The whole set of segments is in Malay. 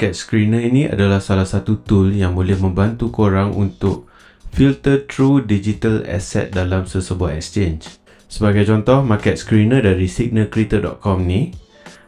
Market Screener ini adalah salah satu tool yang boleh membantu korang untuk filter through digital asset dalam sesebuah exchange. Sebagai contoh, Market Screener dari signalcreator.com ni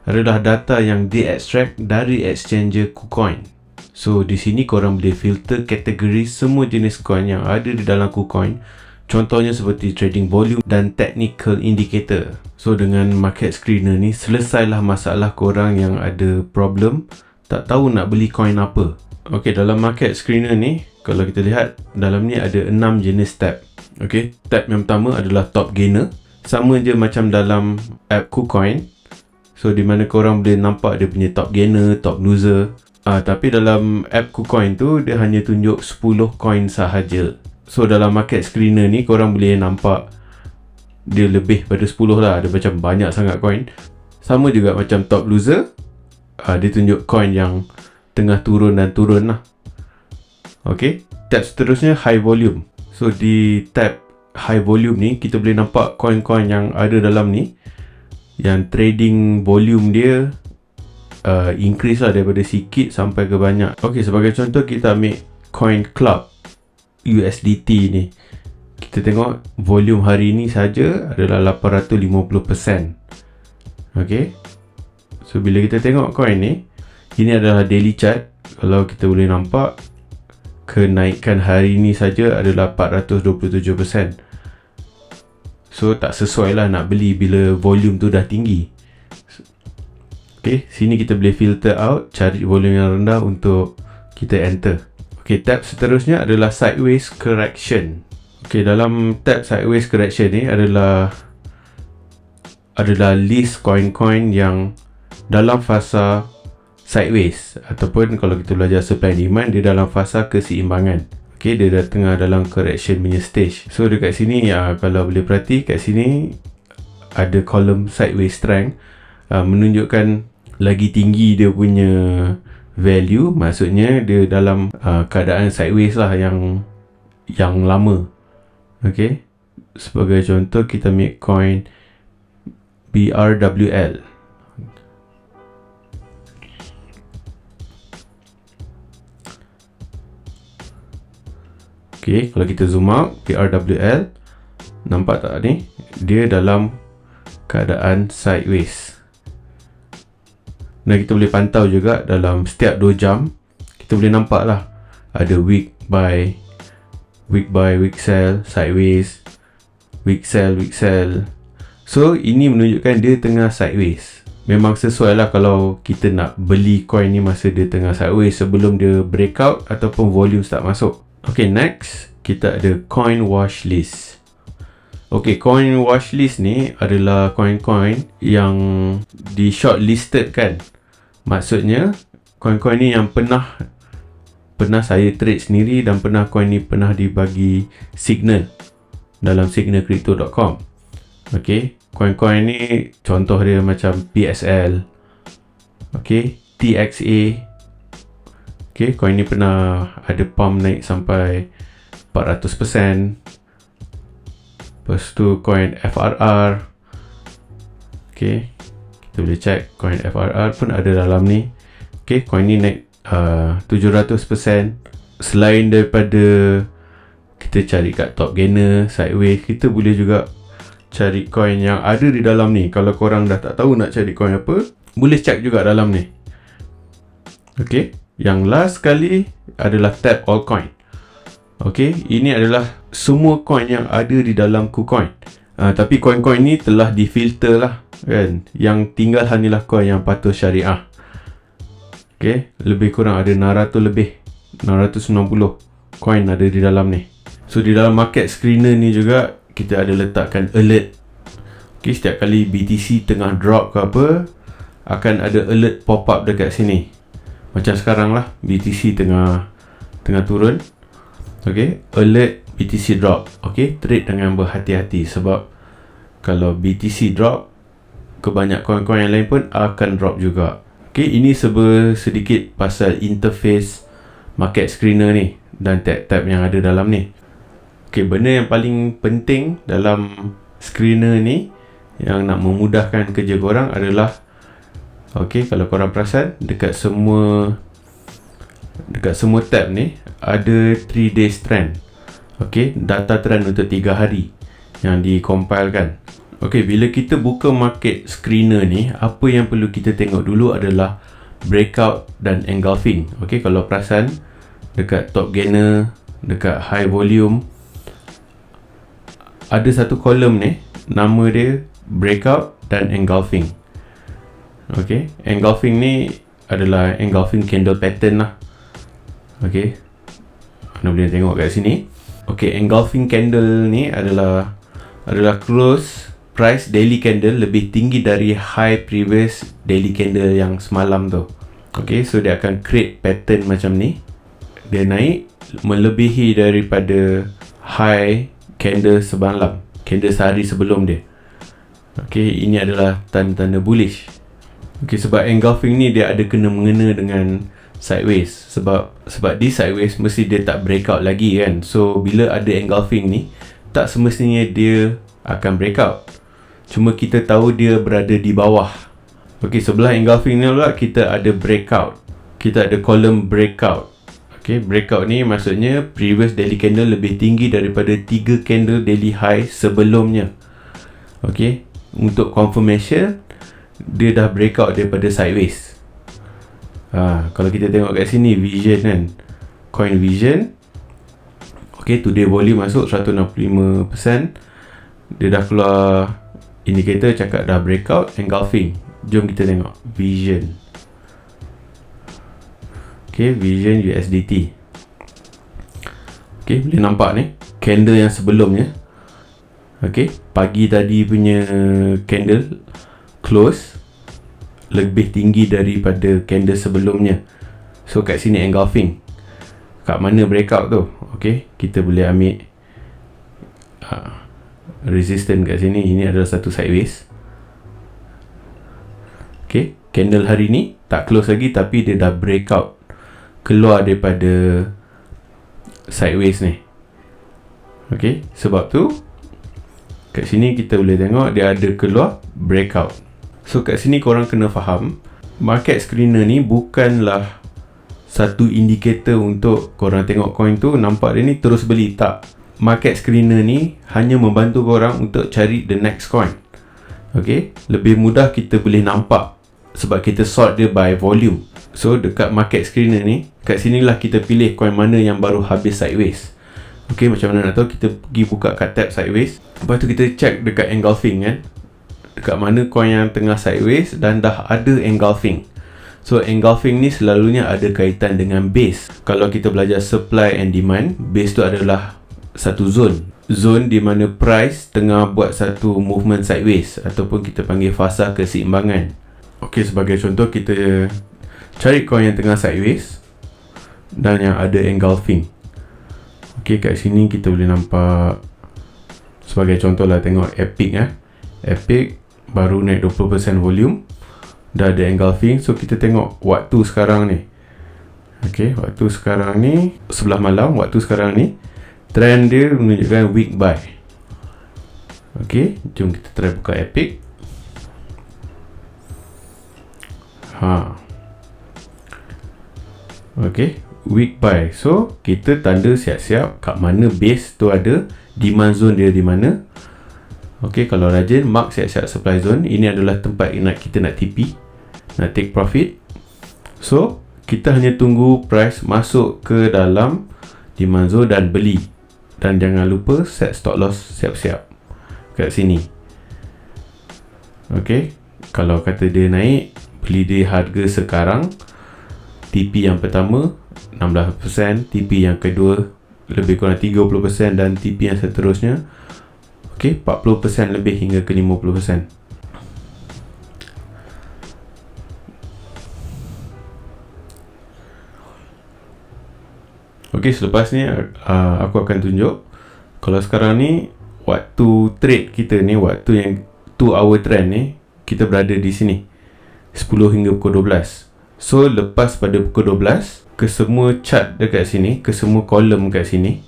adalah data yang di-extract dari exchanger KuCoin. So, di sini korang boleh filter kategori semua jenis coin yang ada di dalam KuCoin. Contohnya seperti trading volume dan technical indicator. So, dengan Market Screener ni, selesailah masalah korang yang ada problem tak tahu nak beli coin apa. Okey, dalam Market Screener ni, kalau kita lihat, dalam ni ada 6 jenis tab. Okey, tab yang pertama adalah top gainer. Sama je macam dalam app KuCoin. So, di mana korang boleh nampak dia punya top gainer, top loser. Tapi dalam app KuCoin tu, dia hanya tunjuk 10 coin sahaja. So, dalam Market Screener ni, korang boleh nampak dia lebih pada 10 lah. Dia macam banyak sangat coin. Sama juga macam top loser. Dia tunjuk coin yang tengah turun dan turun lah. Ok, tab seterusnya high volume. So, di tab high volume ni, kita boleh nampak coin-coin yang ada dalam ni, yang trading volume dia increase lah daripada sikit sampai ke banyak. Ok, sebagai contoh kita ambil coin club USDT ni. Kita tengok volume hari ni saja adalah 850%. Ok, so bila kita tengok coin ni, ini adalah daily chart. Kalau kita boleh nampak, kenaikan hari ni saja adalah 427%. So, tak sesuai lah nak beli bila volume tu dah tinggi. Ok, sini kita boleh filter out, cari volume yang rendah untuk kita enter. Ok, tab seterusnya adalah sideways correction. Ok, dalam tab sideways correction ni adalah list coin-coin yang dalam fasa sideways, ataupun kalau kita belajar supply and demand, dia dalam fasa keseimbangan. Ok, dia dah tengah dalam correction punya stage. So, dekat sini, kalau boleh perhati, kat sini ada kolom sideways strength, menunjukkan lagi tinggi dia punya value. Maksudnya dia dalam keadaan sideways lah, yang lama. Ok, sebagai contoh kita ambil coin BRWL. Ok, kalau kita zoom out BRWL, nampak tak ni? Dia dalam keadaan sideways. Dan kita boleh pantau juga dalam setiap 2 jam, kita boleh nampak lah ada week buy, week sell, sideways, week sell. So, ini menunjukkan dia tengah sideways. Memang sesuai lah kalau kita nak beli coin ni masa dia tengah sideways, sebelum dia breakout ataupun volume start masuk. Ok, next kita ada coin watch list. Ok, coin watch list ni adalah coin-coin yang di shortlisted kan. Maksudnya coin-coin ni yang pernah saya trade sendiri, dan coin ni pernah dibagi signal dalam signalcreator.com. ok, coin-coin ni contoh dia macam PSL, ok, TXA. Ok, coin ni pernah ada pump naik sampai 400%. Lepas tu coin FRR. Ok, kita boleh check coin FRR pun ada dalam ni. Ok, coin ni naik 700%. Selain daripada kita cari kat top gainer, sideways, kita boleh juga cari coin yang ada di dalam ni. Kalau korang dah tak tahu nak cari coin apa, boleh check juga dalam ni. Ok, yang last sekali adalah tab all coin. Ok, ini adalah semua coin yang ada di dalam KuCoin. Tapi coin-coin ni telah difilter lah kan. Yang tinggal hanyalah coin yang patuh syariah. Ok, lebih kurang ada 690 coin ada di dalam ni. So, di dalam Market Screener ni juga kita ada letakkan alert. Ok, setiap kali BTC tengah drop ke apa, akan ada alert pop up dekat sini. Macam sekarang lah, BTC tengah turun. Ok, alert BTC drop. Ok, trade dengan berhati-hati, sebab kalau BTC drop, kebanyak coin-coin yang lain pun akan drop juga. Ok, ini sedikit pasal interface Market Screener ni dan tab-tab yang ada dalam ni. Ok, benda yang paling penting dalam screener ni yang nak memudahkan kerja korang adalah, ok, kalau korang perasan, dekat semua dekat semua tab ni ada 3 days trend. Okay, data trend untuk 3 hari yang dikompilekan. Okay, bila kita buka market screener ni, apa yang perlu kita tengok dulu adalah breakout dan engulfing. Okay, kalau perasan dekat top gainer, dekat high volume, ada satu kolom ni, nama dia breakout dan engulfing. Okay, engulfing ni adalah engulfing candle pattern lah. Okay, anda boleh tengok kat sini. Okay, engulfing candle ni adalah close price daily candle lebih tinggi dari high previous daily candle yang semalam tu. Okay, so dia akan create pattern macam ni. Dia naik melebihi daripada high candle semalam, candle sehari sebelum dia. Okay, ini adalah tanda-tanda bullish. Okay, sebab engulfing ni dia ada kena-mengena dengan sideways. Sebab di sideways mesti dia tak breakout lagi kan. So bila ada engulfing ni, tak semestinya dia akan breakout. Cuma kita tahu dia berada di bawah. Okay, sebelah engulfing ni pula kita ada breakout. Kita ada kolom breakout. Okay, breakout ni maksudnya previous daily candle lebih tinggi daripada 3 candle daily high sebelumnya. Okay, untuk confirmation dia dah breakout daripada sideways. Kalau kita tengok kat sini Vision kan, Coin Vision. Okay, today volume masuk 165%. Dia dah keluar indikator cakap dah breakout engulfing. Jom kita tengok Vision. Okay, Vision USDT. Okay, boleh nampak ni candle yang sebelumnya. Okay, pagi tadi punya candle close lebih tinggi daripada candle sebelumnya. So kat sini engulfing. Kat mana breakout tu? Okay, kita boleh ambil resistance kat sini. Ini adalah satu sideways. Okay, candle hari ni tak close lagi, tapi dia dah breakout, keluar daripada sideways ni. Okay, sebab tu kat sini kita boleh tengok dia ada keluar breakout. So kat sini korang kena faham, market screener ni bukanlah satu indikator untuk korang tengok coin tu nampak dia ni terus beli. Tak. Market screener ni hanya membantu korang untuk cari the next coin. Okay, lebih mudah kita boleh nampak sebab kita sort dia by volume. So dekat market screener ni, kat sinilah kita pilih coin mana yang baru habis sideways. Okay, macam mana nak tahu? Kita pergi buka kat tab sideways. Lepas tu kita check dekat engulfing kan, dekat mana coin yang tengah sideways dan dah ada engulfing. So engulfing ni selalunya ada kaitan dengan base. Kalau kita belajar supply and demand, base tu adalah satu zone di mana price tengah buat satu movement sideways ataupun kita panggil fasa keseimbangan. Okay, sebagai contoh kita cari coin yang tengah sideways dan yang ada engulfing. Okay, kat sini kita boleh nampak, sebagai contoh lah, tengok Epic Epic baru naik 20% volume, dah ada engulfing. So kita tengok waktu sekarang ni. Okay, waktu sekarang ni sebelah malam. Waktu sekarang ni trend dia menunjukkan week buy. Okay, jom kita try buka Epic. Okay, week buy. So kita tanda siap-siap kat mana base tu ada, demand zone dia di mana. Okay, kalau rajin mark siap-siap supply zone. Ini adalah tempat kita nak TP, nak take profit. So kita hanya tunggu price masuk ke dalam demand zone dan beli. Dan jangan lupa set stop loss siap-siap kat sini. Okay, kalau kata dia naik, beli di harga sekarang. TP yang pertama 16%, TP yang kedua lebih kurang 30%, dan TP yang seterusnya okay, 40% lebih hingga ke 50%. Okay, selepas ni aku akan tunjuk. Kalau sekarang ni waktu trade kita ni, waktu yang 2 hour trend ni, kita berada di sini 10 hingga pukul 12. So lepas pada pukul 12, ke semua chart dekat sini, ke semua kolom kat sini,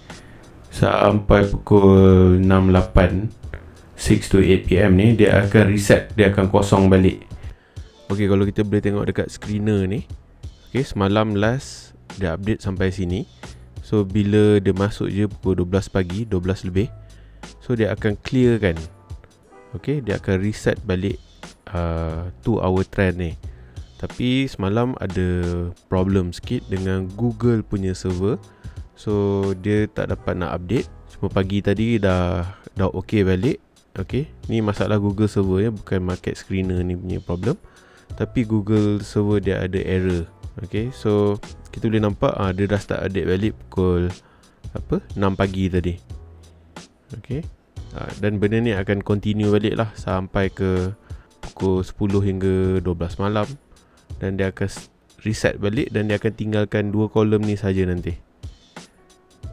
sampai pukul 6-8 6 to 8 PM ni, dia akan reset, dia akan kosong balik. Okay, kalau kita boleh tengok dekat screener ni, okay, semalam last dia update sampai sini. So bila dia masuk je pukul 12 pagi, 12 lebih, so dia akan clear kan. Okay, dia akan reset balik 2 hour trend ni. Tapi semalam ada problem sikit dengan Google punya server. So dia tak dapat nak update. Cuma pagi tadi dah okay balik. Okay, ni masalah Google server ya, bukan market screener ni punya problem. Tapi Google server dia ada error. Okay, so kita boleh nampak dia dah start update balik pukul 6 pagi tadi. Okay, dan benda ni akan continue balik lah sampai ke pukul 10 hingga 12 malam. Dan dia akan reset balik dan dia akan tinggalkan 2 kolom ni saja nanti.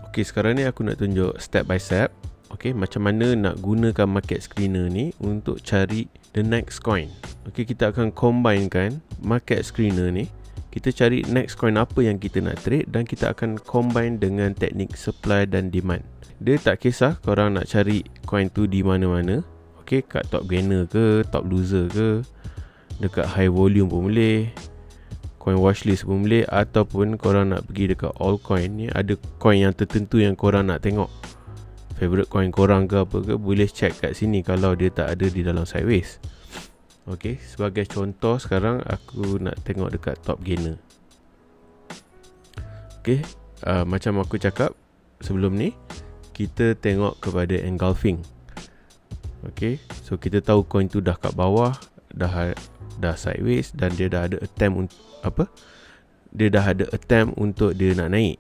Okay, sekarang ni aku nak tunjuk step by step. Okay, macam mana nak gunakan market screener ni untuk cari the next coin. Okay, kita akan combinekan market screener ni. Kita cari next coin apa yang kita nak trade dan kita akan combine dengan teknik supply dan demand. Dia tak kisah korang nak cari coin tu di mana-mana. Okay, kat top gainer ke, top loser ke, dekat high volume pun boleh, coin watchlist pun boleh, ataupun korang nak pergi dekat all coin ni, ada coin yang tertentu yang korang nak tengok, favorite coin korang ke apa ke, boleh check kat sini kalau dia tak ada di dalam sideways. Okay, sebagai contoh sekarang aku nak tengok dekat top gainer. Okay, macam aku cakap sebelum ni, kita tengok kepada engulfing. Okay, so kita tahu coin tu dah kat bawah, dah sideways dan dia dah ada attempt dia dah ada attempt untuk dia nak naik.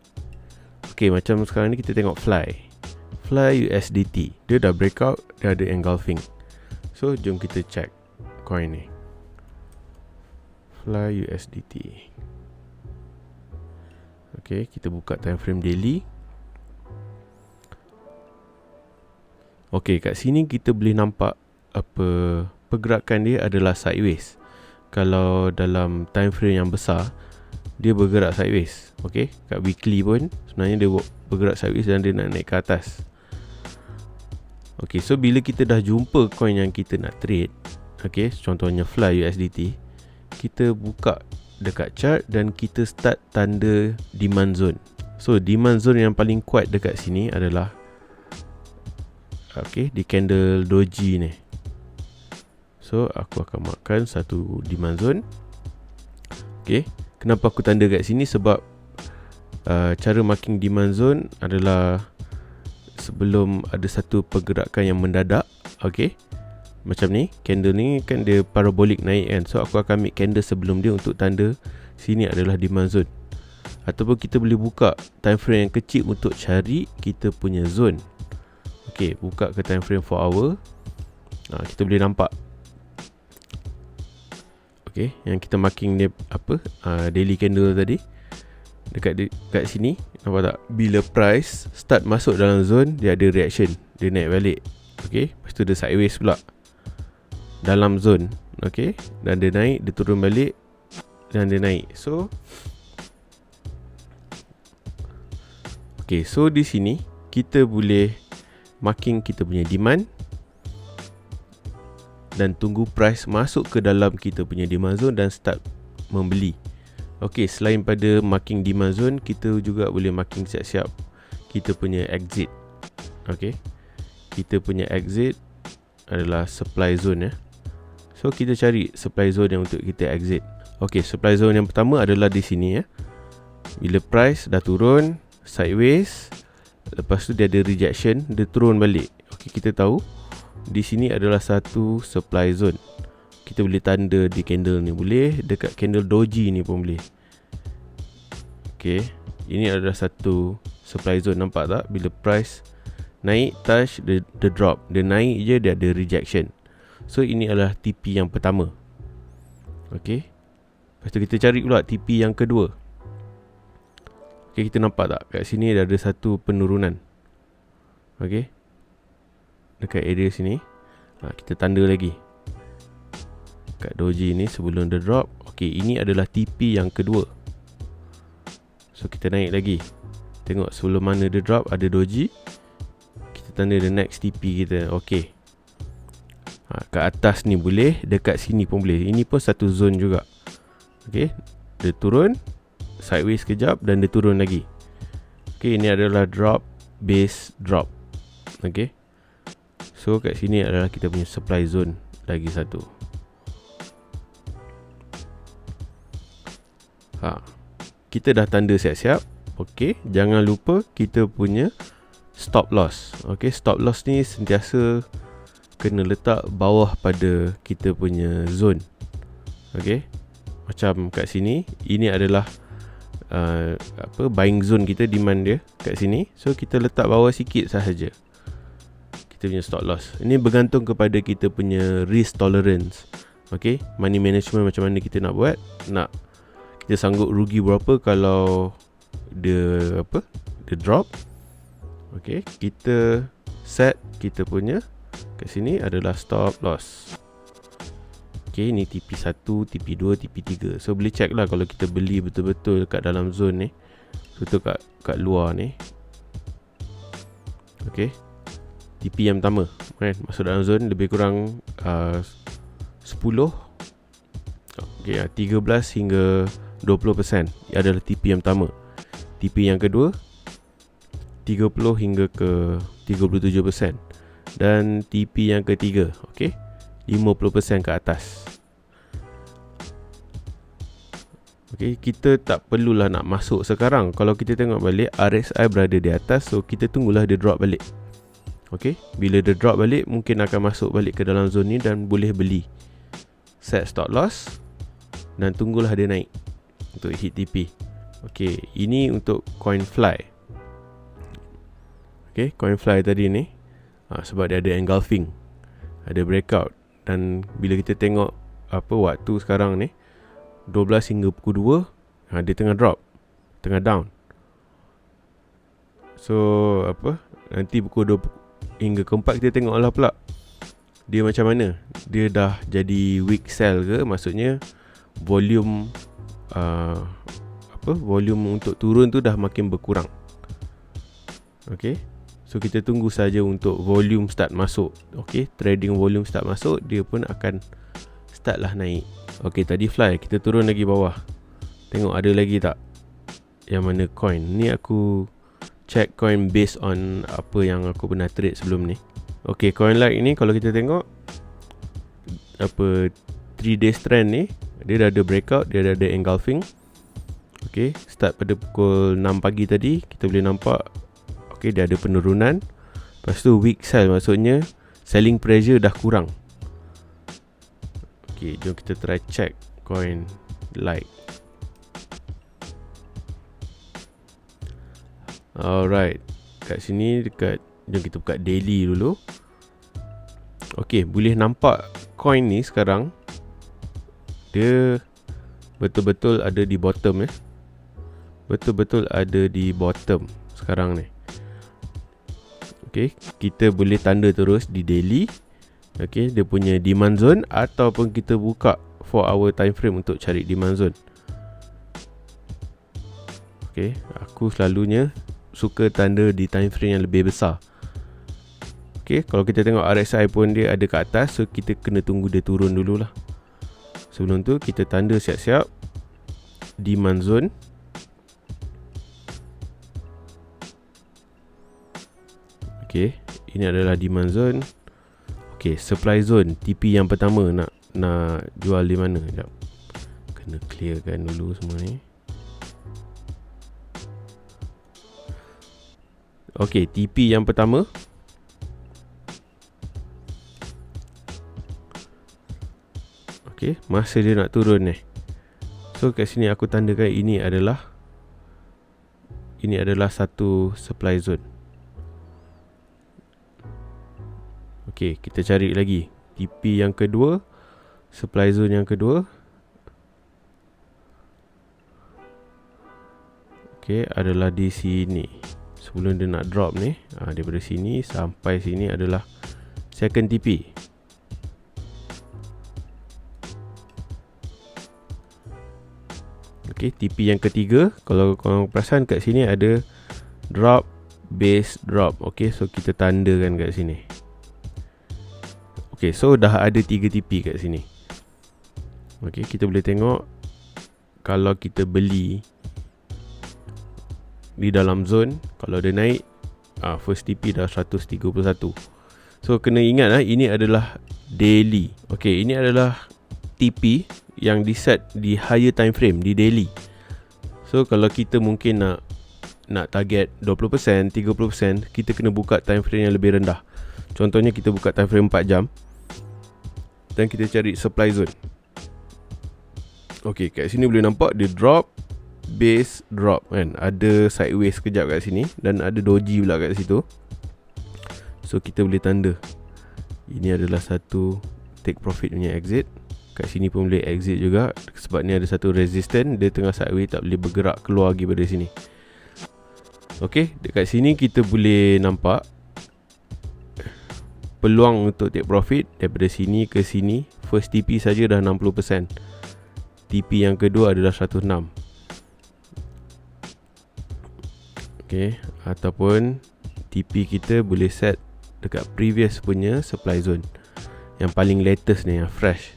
Okay, macam sekarang ni kita tengok Fly USDT, dia dah breakout, dia ada engulfing. So jom kita check coin ni, Fly USDT. Okay, kita buka time frame daily. Okay, kat sini kita boleh nampak pergerakan dia adalah sideways. Kalau dalam time frame yang besar, dia bergerak sideways. Okay, kat weekly pun sebenarnya dia bergerak sideways dan dia nak naik ke atas. Okay, so bila kita dah jumpa coin yang kita nak trade, okay, contohnya Fly USDT, kita buka dekat chart dan kita start tanda demand zone. So demand zone yang paling kuat dekat sini adalah di candle doji ni. So aku akan markkan satu demand zone. Okay, kenapa aku tanda kat sini? Sebab cara marking demand zone adalah sebelum ada satu pergerakan yang mendadak. Okay, macam ni, candle ni kan dia parabolic naik kan. So aku akan ambil candle sebelum dia untuk tanda sini adalah demand zone. Ataupun kita boleh buka time frame yang kecil untuk cari kita punya zone. Okay, buka ke time frame 4 hour. Kita boleh nampak. Okay, yang kita marking dia daily candle tadi. Dekat sini, nampak tak? Bila price start masuk dalam zone, dia ada reaction, dia naik balik. Okay, lepas tu dia sideways pula dalam zone. Okay, dan dia naik, dia turun balik, dan dia naik. So okay, so di sini kita boleh marking kita punya demand dan tunggu price masuk ke dalam kita punya demand zone dan start membeli. Okay, selain pada marking demand zone, kita juga boleh marking siap-siap kita punya exit. Okay, kita punya exit adalah supply zone ya. So kita cari supply zone yang untuk kita exit. Okay, supply zone yang pertama adalah di sini ya. Bila price dah turun sideways, lepas tu dia ada rejection, dia turun balik. Okay, kita tahu di sini adalah satu supply zone. Kita boleh tanda di candle ni boleh, dekat candle doji ni pun boleh. Okay, ini adalah satu supply zone, nampak tak? Bila price naik, touch, dia drop. Dia naik je, dia ada rejection. So ini adalah TP yang pertama. Okay, lepas tu kita cari pula TP yang kedua. Okay, kita nampak tak? Kat sini ada satu penurunan. Okay, dekat area sini. Kita tanda lagi kat doji ni sebelum dia drop. Okay, ini adalah TP yang kedua. So kita naik lagi, tengok sebelum mana dia drop ada doji, kita tanda the next TP kita. Okay, kat atas ni boleh, dekat sini pun boleh. Ini pun satu zone juga. Okay, dia turun, sideways sekejap dan dia turun lagi. Okay, ini adalah drop, base, drop. Okay, so kat sini adalah kita punya supply zone lagi satu. Kita dah tanda siap-siap. Okay, jangan lupa kita punya stop loss. Okay, stop loss ni sentiasa kena letak bawah pada kita punya zone. Okay, macam kat sini, ini adalah buying zone kita, demand dia kat sini. So kita letak bawah sikit sahaja kita punya stop loss. Ini bergantung kepada kita punya risk tolerance. Okay, money management macam mana kita nak buat, nak kita sanggup rugi berapa kalau dia drop. Okay, kita set kita punya kat sini adalah stop loss. Okay, ni TP1, TP2, TP3. So boleh check lah kalau kita beli betul-betul kat dalam zone ni, betul kat luar ni. Okay, TP yang pertama kan, masuk dalam zone lebih kurang 10, okay, 13 hingga 20% adalah TP yang pertama. TP yang kedua 30 hingga ke 37%. Dan TP yang ketiga, okay, 50% ke atas. Okay, kita tak perlulah nak masuk sekarang. Kalau kita tengok balik, RSI berada di atas, so kita tunggulah dia drop balik. Okay, bila dia drop balik, mungkin akan masuk balik ke dalam zone ni dan boleh beli. Set stop loss dan tunggulah dia naik untuk hit TP. Okay, ini untuk CoinFly. Okay, CoinFly tadi ni sebab dia ada engulfing, ada breakout. Dan bila kita tengok waktu sekarang ni 12 hingga pukul 2, dia tengah drop, tengah down. So nanti pukul 2 hingga ke 4 kita tengok lah pula dia macam mana. Dia dah jadi weak sell ke, maksudnya volume volume untuk turun tu dah makin berkurang. Okay, so kita tunggu saja untuk volume start masuk. Okay, trading volume start masuk, dia pun akan start lah naik. Okay, tadi fly, kita turun lagi bawah. Tengok ada lagi tak yang mana coin. Ni aku check coin based on apa yang aku pernah trade sebelum ni. Okay, coin like ni kalau kita tengok 3 days trend ni, dia dah ada breakout, dia dah ada engulfing. Okay, start pada pukul 6 pagi tadi, kita boleh nampak. Okay, dia ada penurunan. Lepas tu weak sell, maksudnya selling pressure dah kurang. Okay, jom kita try check coin like. Alright, kat sini dekat, jom kita buka daily dulu. Okay, boleh nampak coin ni sekarang dia betul-betul ada di bottom betul-betul ada di bottom sekarang ni. Okay, kita boleh tanda terus di daily. Okay, dia punya demand zone, ataupun kita buka 4 hour time frame untuk cari demand zone. Okay, aku selalunya suka tanda di time frame yang lebih besar. Okay, kalau kita tengok RSI pun dia ada ke atas, so kita kena tunggu dia turun dululah. Sebelum tu kita tanda siap-siap demand zone. Okay, ini adalah demand zone. Okay, supply zone, TP yang pertama nak jual di mana? Sekejap, kena clearkan dulu semua ni. Okay, TP yang pertama. Okay, masa dia nak turun ni. So kat sini aku tandakan ini adalah satu supply zone. Okay, kita cari lagi TP yang kedua, supply zone yang kedua. Okay, adalah di sini. Sebelum dia nak drop ni, daripada sini sampai sini adalah second TP. Okay, TP yang ketiga. Kalau korang perasan kat sini ada drop, base, drop. Okay, so kita tandakan kat sini. Okay, so dah ada 3 TP kat sini. Okay, kita boleh tengok kalau kita beli di dalam zone. Kalau dia naik, first TP dah 131. So kena ingat ini adalah daily. Okay, ini adalah TP yang diset di higher time frame, di daily. So kalau kita mungkin nak target 20%, 30%, kita kena buka time frame yang lebih rendah. Contohnya kita buka time frame 4 jam dan kita cari supply zone. Okay, kat sini boleh nampak dia drop, base, drop kan. Ada sideways sekejap kat sini dan ada doji pula kat situ. So kita boleh tanda ini adalah satu take profit punya exit. Kat sini pun boleh exit juga, sebab ni ada satu resistance, dia tengah sideways, tak boleh bergerak keluar lagi pada sini. Okay, dekat sini kita boleh nampak peluang untuk take profit daripada sini ke sini. First TP saja dah 60%. TP yang kedua adalah 106. Okay, ataupun TP kita boleh set dekat previous punya supply zone, yang paling latest ni, yang fresh.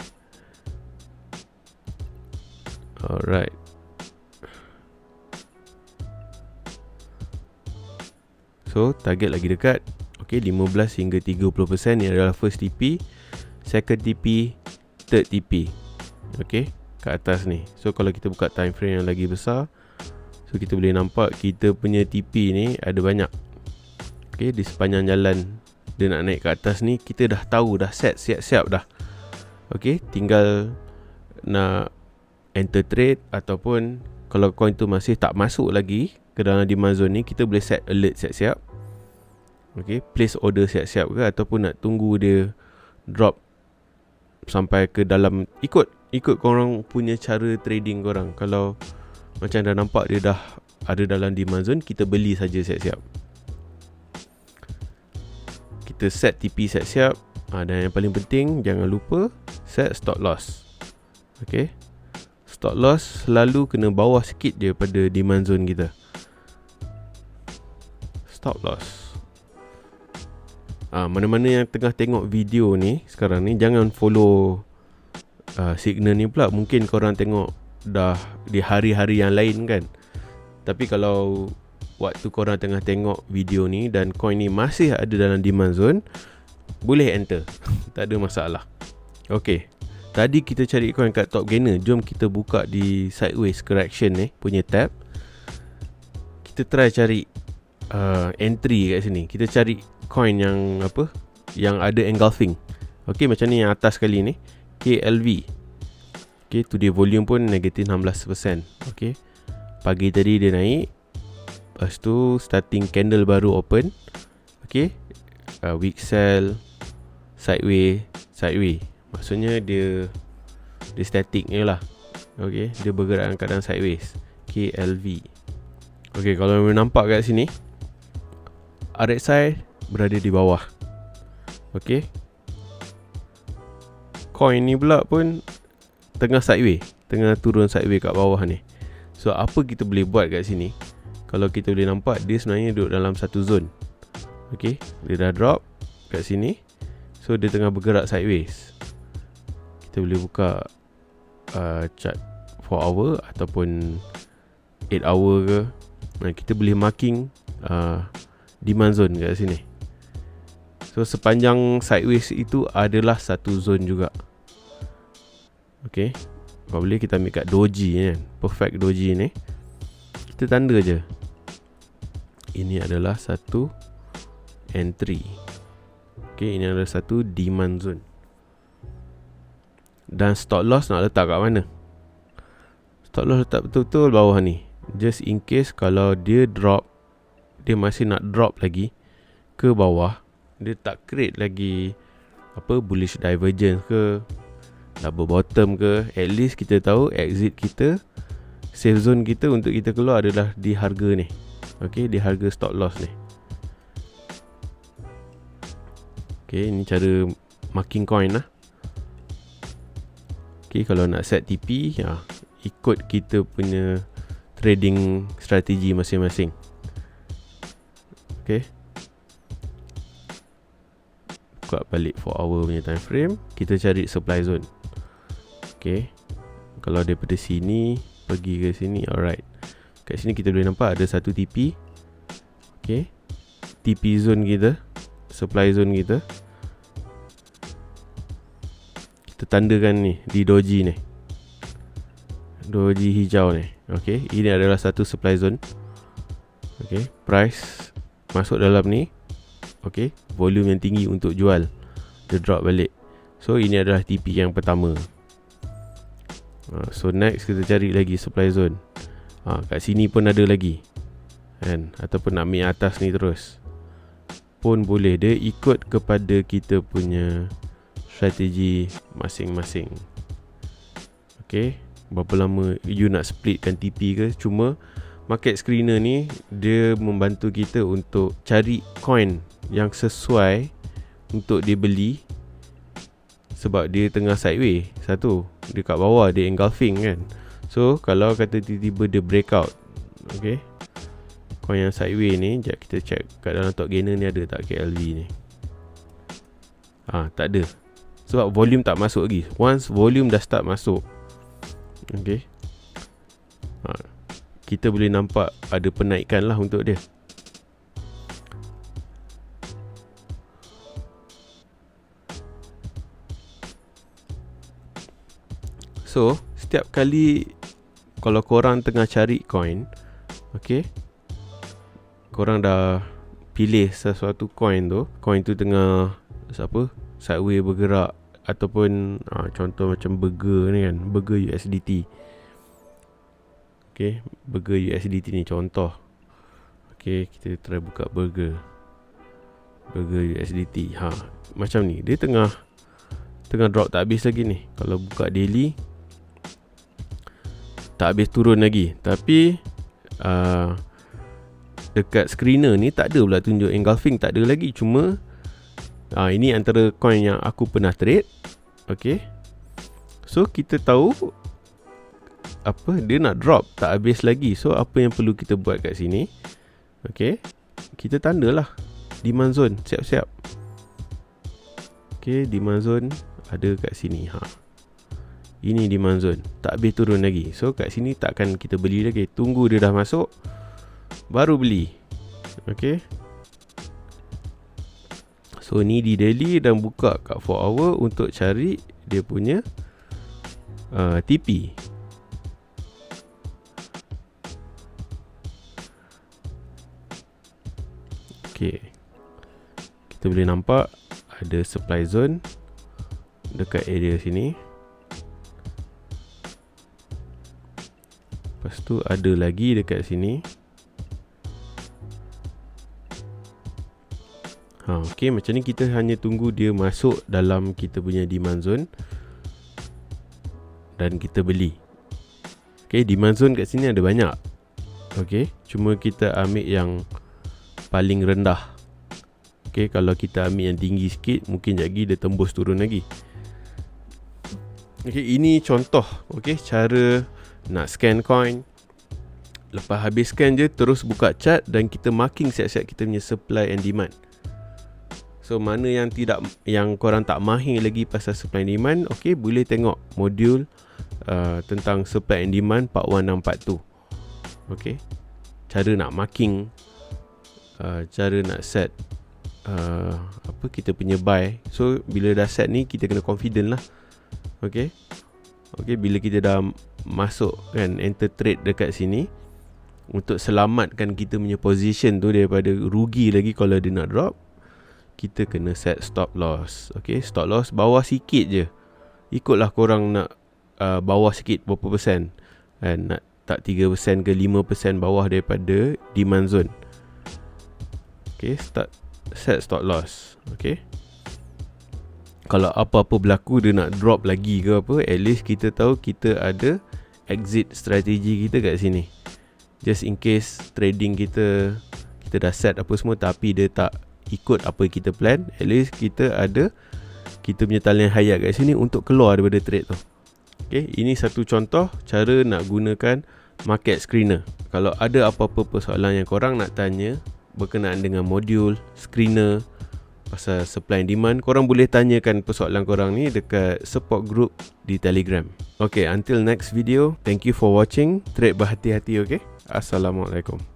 Alright. So target lagi dekat. Okay, 15 hingga 30% ni adalah first TP, second TP, third TP. Okay, kat atas ni. So kalau kita buka time frame yang lagi besar, so kita boleh nampak kita punya TP ni ada banyak. Okay, di sepanjang jalan dia nak naik ke atas ni, kita dah tahu, dah set, siap-siap dah. Okay, tinggal nak enter trade, ataupun kalau coin tu masih tak masuk lagi ke dalam demand zone ni, kita boleh set alert siap-siap. Okay, place order siap-siap ke, ataupun nak tunggu dia drop sampai ke dalam. Ikut korang punya cara trading korang. Kalau macam dah nampak dia dah ada dalam demand zone, kita beli saja siap-siap. Kita set TP siap-siap. Dan yang paling penting, jangan lupa set stop loss. Okay, stop loss selalu kena bawah sikit je pada demand zone kita. Stop loss. Mana-mana yang tengah tengok video ni sekarang ni, jangan follow signal ni pula. Mungkin korang tengok dah di hari-hari yang lain kan. Tapi kalau waktu korang tengah tengok video ni dan coin ni masih ada dalam demand zone, boleh enter. Tak ada masalah. Okay, tadi kita cari coin kat top gainer. Jom kita buka di sideways correction ni punya tab. Kita try cari entry kat sini. Kita cari coin yang apa, yang ada engulfing. Okay, macam ni yang atas kali ni, KLV. Okay, today volume pun negatif 16%. Okay, pagi tadi dia naik, lepas tu starting candle baru open. Okay, weak sell, sideways. Maksudnya dia static ni lah. Okay, dia bergerak dalam keadaan sideways. KLV. Okay, kalau boleh nampak kat sini, RSI berada di bawah. Okay, coin ni pula pun tengah sideways, tengah turun sideways kat bawah ni. So apa kita boleh buat kat sini? Kalau kita boleh nampak, dia sebenarnya duduk dalam satu zone. Okay, dia dah drop kat sini, so dia tengah bergerak sideways. Kita boleh buka chart 4 hour ataupun 8 hour ke. Kita boleh marking demand zone kat sini. So sepanjang sideways itu adalah satu zone juga. Okay, kalau boleh kita ambil kat doji kan, perfect doji ni, kita tanda je ini adalah satu entry. Okay, ini adalah satu demand zone. Dan stop loss nak letak kat mana? Stop loss letak betul-betul bawah ni, just in case kalau dia drop, dia masih nak drop lagi ke bawah, dia tak create lagi apa, bullish divergence ke, double bottom ke, at least kita tahu exit kita, safe zone kita untuk kita keluar adalah di harga ni. Okay, di harga stop loss ni. Okay, ini cara marking coin lah. Okay, kalau nak set TP, ikut kita punya trading strategi masing-masing. Okay, buka balik 4 hour punya time frame, kita cari supply zone. Okay, kalau daripada sini pergi ke sini, alright. kat sini kita boleh nampak ada satu TP. Okay, TP zone kita, supply zone kita. Kita tandakan ni di doji ni, doji hijau ni. Okay, ini adalah satu supply zone. Okay, price masuk dalam ni. Okay, volume yang tinggi untuk jual, dia drop balik. So ini adalah TP yang pertama. So next kita cari lagi supply zone. Kat sini pun ada lagi kan, ataupun nak ambil atas ni terus pun boleh. Dia ikut kepada kita punya strategi masing-masing. Okay, berapa lama you nak splitkan TP ke. Cuma market screener ni dia membantu kita untuk cari coin yang sesuai untuk dia beli. Sebab dia tengah sideway. Satu, dia kat bawah, dia engulfing kan. So kalau kata tiba-tiba dia breakout, okay, coin yang sideway ni, sekejap kita check kat dalam top gainer ni ada tak KLV ni. Tak ada. Sebab volume tak masuk lagi. Once volume dah start masuk, okay, kita boleh nampak ada penaikan lah untuk dia. So setiap kali kalau korang tengah cari coin, okay, korang dah pilih sesuatu coin tu tengah sideway bergerak, ataupun contoh macam burger ni kan, burger USDT. Okay, burger USDT ni contoh. Okay, kita try buka burger USDT. Macam ni, dia tengah drop tak habis lagi ni. Kalau buka daily, tak habis turun lagi. Tapi dekat screener ni tak ada pula tunjuk engulfing, tak ada lagi. Cuma ini antara coin yang aku pernah trade. Okay, so kita tahu dia nak drop tak habis lagi. So apa yang perlu kita buat kat sini, okay, kita tandalah demand zone, siap-siap. Okay, demand zone ada kat sini. Ini demand zone, tak habis turun lagi. So kat sini takkan kita beli lagi. Tunggu dia dah masuk baru beli. Okay, so ni di daily dan buka kat 4 hour untuk cari dia punya TP. Okay, kita boleh nampak ada supply zone dekat area sini. Lepas tu ada lagi dekat sini. Okay, macam ni kita hanya tunggu dia masuk dalam kita punya demand zone dan kita beli. Okay, demand zone kat sini ada banyak. Okay, cuma kita ambil yang paling rendah. Okay, kalau kita ambil yang tinggi sikit, mungkin lagi dia tembus turun lagi. Okay, ini contoh. Okay, cara nak scan coin. Lepas habis scan je, terus buka chart dan kita marking siap-siap kita punya supply and demand. So mana yang korang tak mahir lagi pasal supply and demand, okay, boleh tengok modul tentang supply and demand part 1 dan part 2. Okay, cara nak marking, cara nak set kita punya buy. So bila dah set ni, kita kena confident lah. Okay, bila kita dah masuk kan, enter trade dekat sini, untuk selamatkan kita punya position tu daripada rugi lagi kalau dia nak drop, kita kena set stop loss. Okay, stop loss bawah sikit je. Ikutlah korang nak bawah sikit berapa persen kan, nak tak 3% ke 5% bawah daripada demand zone. Okay, set stop loss. Okay, kalau apa-apa berlaku dia nak drop lagi ke apa, at least kita tahu kita ada exit strategi kita kat sini. Just in case trading kita dah set apa semua tapi dia tak ikut apa kita plan, at least kita ada kita punya talian hayat kat sini untuk keluar daripada trade tu. Okay, ini satu contoh cara nak gunakan market screener. Kalau ada apa-apa persoalan yang korang nak tanya berkenaan dengan modul screener pasal supply and demand, korang boleh tanyakan persoalan korang ni dekat support group di Telegram. Okay, until next video, thank you for watching. Trade berhati-hati, okay? Assalamualaikum.